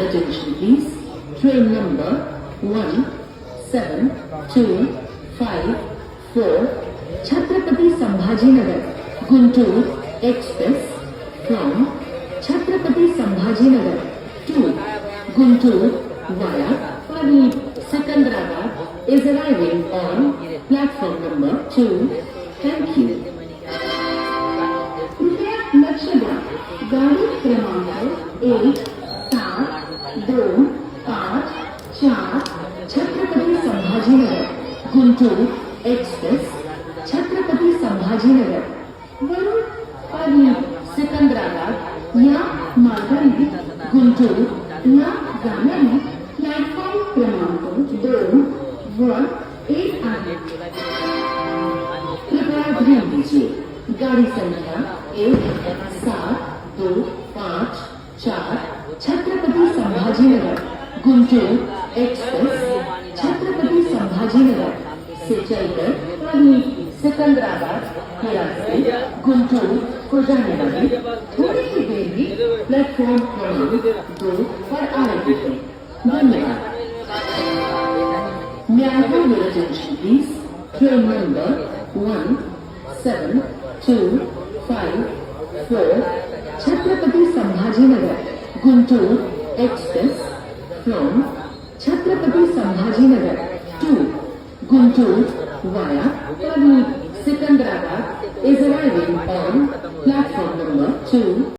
attention please. Train number 1725 Chhatrapati Sambhajinagar Guntur Express from Chhatrapati Sambhajinagar to Guntur via Pali Secunderabad is arriving on platform number 2. Thank you. कृपया लक्ष द्या. गाडी क्रमांक 17254 Chhatrapati Sambhajinagar Guntur express Chhatrapati Sambhajinagar वरून पाली सिकंदराबाद या मार्गाने गुंटूर ला जाणारी प्लॅटफॉर्म क्रमांक 2 वर 1 आहे. कृपया ध्यान दीजिए. गाड़ी संख्या 1725 छत्रपति संभाजीनगर गुंटूर एक्सप्रेस छत्रपति संभाजीनगर से चलकर पाली सिकंदराबाद के रास्ते गुंटूर को जाने वाली थोड़ी सी देर में प्लेटफॉर्म क्रमांक 2 पर आ रही है. धन्यवाद. May I have your attention please? Train number 1725 Chhatrapati Sambhajinagar Guntur Express from Chhatrapati Sambhajinagar to Guntur via Pali Secunderabad is arriving on platform number 2.